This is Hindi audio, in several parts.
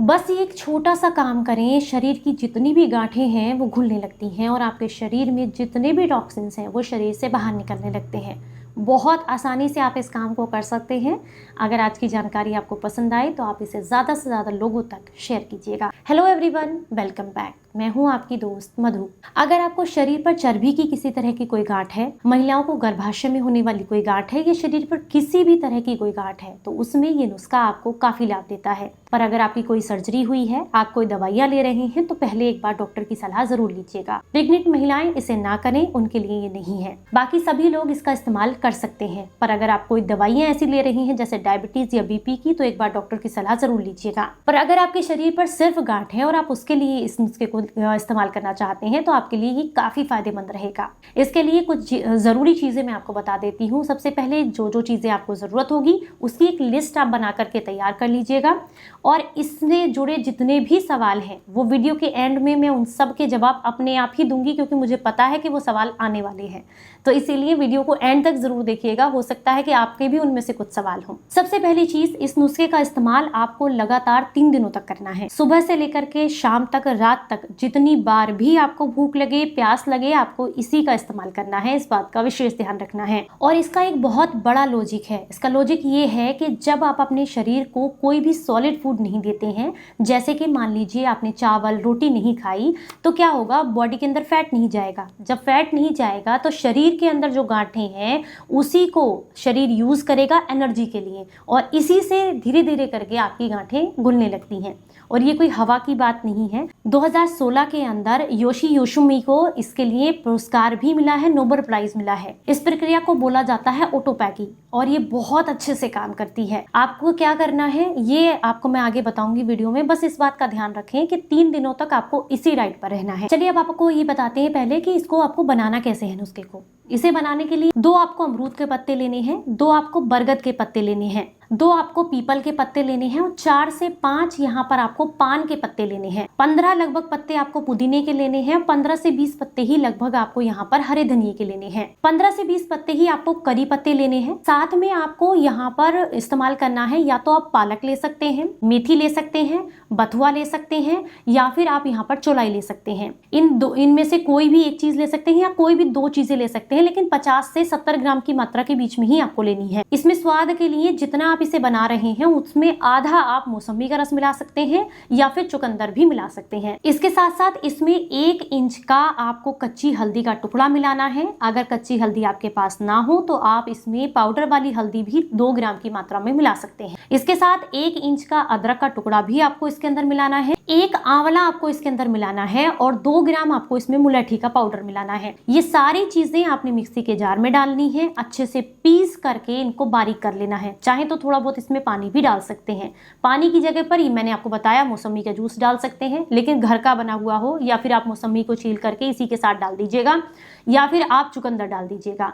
बस ये एक छोटा सा काम करें, शरीर की जितनी भी गांठें हैं वो घुलने लगती हैं और आपके शरीर में जितने भी टॉक्सिन्स हैं वो शरीर से बाहर निकलने लगते हैं। बहुत आसानी से आप इस काम को कर सकते हैं। अगर आज की जानकारी आपको पसंद आए तो आप इसे ज़्यादा से ज़्यादा लोगों तक शेयर कीजिएगा। Hello everyone, welcome back. मैं हूं आपकी दोस्त मधु। अगर आपको शरीर पर चर्बी की किसी तरह की कोई गांठ है, महिलाओं को गर्भाशय में होने वाली कोई गांठ है या शरीर पर किसी भी तरह की कोई गांठ है, तो उसमें ये नुस्खा आपको काफी लाभ देता है। पर अगर आपकी कोई सर्जरी हुई है, आप कोई दवाइयाँ ले रहे हैं, तो पहले एक बार डॉक्टर की सलाह जरूर लीजिएगा। प्रेग्नेंट महिलाएं इसे ना करें, उनके लिए ये नहीं है। बाकी सभी लोग इसका इस्तेमाल कर सकते हैं, पर अगर आप कोई दवाइयाँ ऐसी ले रही हैं जैसे डायबिटीज या बीपी की, तो एक बार डॉक्टर की सलाह जरूर लीजिएगा। पर अगर आपके शरीर पर सिर्फ गांठ है और आप उसके लिए इस नुस्खे को इस्तेमाल करना चाहते हैं, तो आपके लिए ये काफी फायदेमंद रहेगा। इसके लिए कुछ जरूरी चीजें मैं आपको बता देती हूँ। सबसे पहले जो चीजें आपको जरूरत होगी उसकी एक लिस्ट आप बना करके तैयार कर लीजिएगा, और इससे जुड़े जितने भी सवाल हैं वो वीडियो के एंड में मैं उन सब के जवाब अपने आप ही दूंगी, क्योंकि मुझे पता है कि वो सवाल आने वाले हैं। तो इसीलिए वीडियो को एंड तक जरूर देखिएगा, हो सकता है कि आपके भी उनमें से कुछ सवाल हों। सबसे पहली चीज, इस नुस्खे का इस्तेमाल आपको लगातार 3 दिनों तक करना है। सुबह से लेकर के शाम तक, रात तक, जितनी बार भी आपको भूख लगे, प्यास लगे, आपको इसी का इस्तेमाल करना है। इस बात का विशेष ध्यान रखना है। और इसका एक बहुत बड़ा लॉजिक है। इसका लॉजिक ये है कि जब आप अपने शरीर को कोई भी सॉलिड फूड नहीं देते हैं, जैसे कि मान लीजिए आपने चावल रोटी नहीं खाई, तो क्या होगा, बॉडी के अंदर फैट नहीं जाएगा। जब फैट नहीं जाएगा तो शरीर के अंदर जो गांठें हैं उसी को शरीर यूज करेगा एनर्जी के लिए, और इसी से धीरे धीरे करके आपकी गांठें घुलने लगती हैं। और ये कोई हवा की बात नहीं है। 2016 के अंदर योशी योशिमी को इसके लिए पुरस्कार भी मिला है, नोबेल प्राइज मिला है। इस प्रक्रिया को बोला जाता है ऑटोपैकी, और ये बहुत अच्छे से काम करती है। आपको क्या करना है ये आपको मैं आगे बताऊंगी वीडियो में। बस इस बात का ध्यान रखें कि 3 दिनों तक आपको इसी डाइट पर रहना है। चलिए अब आपको ये बताते हैं पहले कि इसको आपको बनाना कैसे है नुस्खे को। इसे बनाने के लिए 2 आपको अमरूद के पत्ते लेने हैं, 2 आपको बरगद के पत्ते लेने हैं, 2 आपको पीपल के पत्ते लेने हैं, और 4 से 5 यहाँ पर आपको पान के पत्ते लेने हैं। 15 लगभग पत्ते आपको पुदीने के लेने हैं, 15 से 20 पत्ते ही लगभग आपको यहाँ पर हरे धनिये के लेने हैं, 15 से 20 पत्ते ही आपको करी पत्ते लेने हैं। साथ में आपको यहाँ पर इस्तेमाल करना है, या तो आप पालक ले सकते हैं, मेथी ले सकते हैं, बथुआ ले सकते हैं, या फिर आप यहाँ पर चौलाई ले सकते हैं। इनमें से कोई भी एक चीज ले सकते हैं, या कोई भी 2 चीजें ले सकते हैं, लेकिन 50 से 70 ग्राम की मात्रा के बीच में ही आपको लेनी है। इसमें स्वाद के लिए जितना आप इसे बना रहे हैं उसमें आधा आप मौसमी का रस मिला सकते हैं, या फिर चुकंदर भी मिला सकते हैं। इसके साथ साथ इसमें 1 इंच का आपको कच्ची हल्दी का टुकड़ा मिलाना है। अगर कच्ची हल्दी आपके पास ना हो तो आप इसमें पाउडर वाली हल्दी भी 2 ग्राम की मात्रा में मिला सकते हैं। इसके साथ 1 इंच का अदरक का टुकड़ा भी आपको इसके अंदर मिलाना है, 1 आंवला आपको इसके अंदर मिलाना है, और 2 ग्राम आपको इसमें मुलैठी का पाउडर मिलाना है। ये सारी चीजें आपने मिक्सी के जार में डालनी है, अच्छे से पीस करके इनको बारीक कर लेना है। चाहे तो थोड़ा बहुत इसमें पानी भी डाल सकते हैं। पानी की जगह पर ही मैंने आपको बताया मौसमी का जूस डाल सकते हैं, लेकिन घर का बना हुआ हो, या फिर आप मौसमी को छील करके इसी के साथ डाल दीजिएगा, या फिर आप चुकंदर डाल दीजिएगा।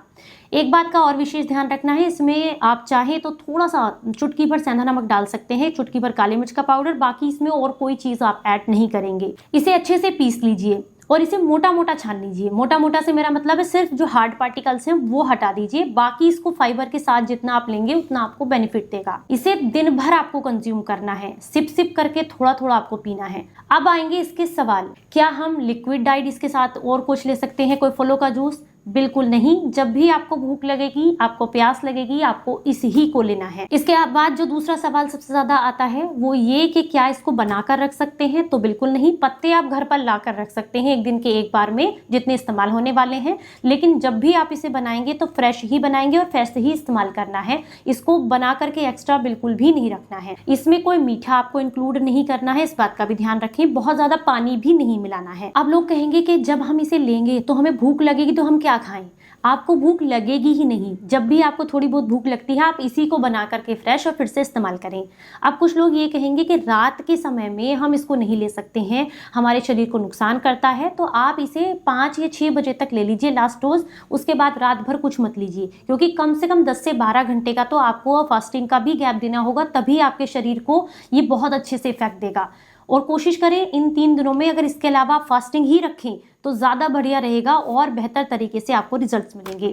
एक बात का और विशेष ध्यान रखना है, इसमें आप चाहे तो थोड़ा सा चुटकी भर सेंधा नमक डाल सकते हैं, चुटकी भर काली मिर्च का पाउडर, बाकी इसमें और कोई चीज आप ऐड नहीं करेंगे। इसे अच्छे से पीस लीजिए और इसे मोटा मोटा छान लीजिए। मोटा मोटा से मेरा मतलब है सिर्फ जो हार्ड पार्टिकल्स हैं वो हटा दीजिए, बाकी इसको फाइबर के साथ जितना आप लेंगे उतना आपको बेनिफिट देगा। इसे दिन भर आपको कंज्यूम करना है, सिप सिप करके थोड़ा थोड़ा आपको पीना है। अब आएंगे इसके सवाल, क्या हम लिक्विड डाइट इसके साथ और कुछ ले सकते हैं, कोई फलों का जूस? बिल्कुल नहीं। जब भी आपको भूख लगेगी, आपको प्यास लगेगी, आपको इस ही को लेना है। इसके बाद जो दूसरा सवाल सबसे ज्यादा आता है वो ये कि क्या इसको बनाकर रख सकते हैं, तो बिल्कुल नहीं। पत्ते आप घर पर लाकर रख सकते हैं 1 दिन के एक बार में, जितने इस्तेमाल होने वाले हैं, लेकिन जब भी आप इसे बनाएंगे तो फ्रेश ही बनाएंगे और फ्रेश ही इस्तेमाल करना है। इसको बना करके एक्स्ट्रा बिल्कुल भी नहीं रखना है। इसमें कोई मीठा आपको इंक्लूड नहीं करना है, इस बात का भी ध्यान रखें। बहुत ज्यादा पानी भी नहीं मिलाना है। अब लोग कहेंगे कि जब हम इसे लेंगे तो हमें भूख लगेगी तो हम क्या खाएं? आपको भूख लगेगी ही नहीं। जब भी आपको थोड़ी बहुत भूख लगती है, आप इसी को बना करके फ्रेश और फिर से इस्तेमाल करें। अब कुछ लोग ये कहेंगे कि रात के समय में हम इसको नहीं ले सकते हैं, हमारे शरीर को नुकसान करता है, तो आप इसे 5 या 6 बजे तक ले लीजिए लास्ट डोज। उसके बाद रात भर कुछ मत लीजिए, क्योंकि कम से कम 10 से 12 घंटे का तो आपको फास्टिंग का भी गैप देना होगा, तभी आपके शरीर को ये बहुत अच्छे से इफेक्ट देगा। और कोशिश करें इन 3 दिनों में अगर इसके अलावा फास्टिंग ही रखें तो ज़्यादा बढ़िया रहेगा और बेहतर तरीके से आपको रिजल्ट्स मिलेंगे।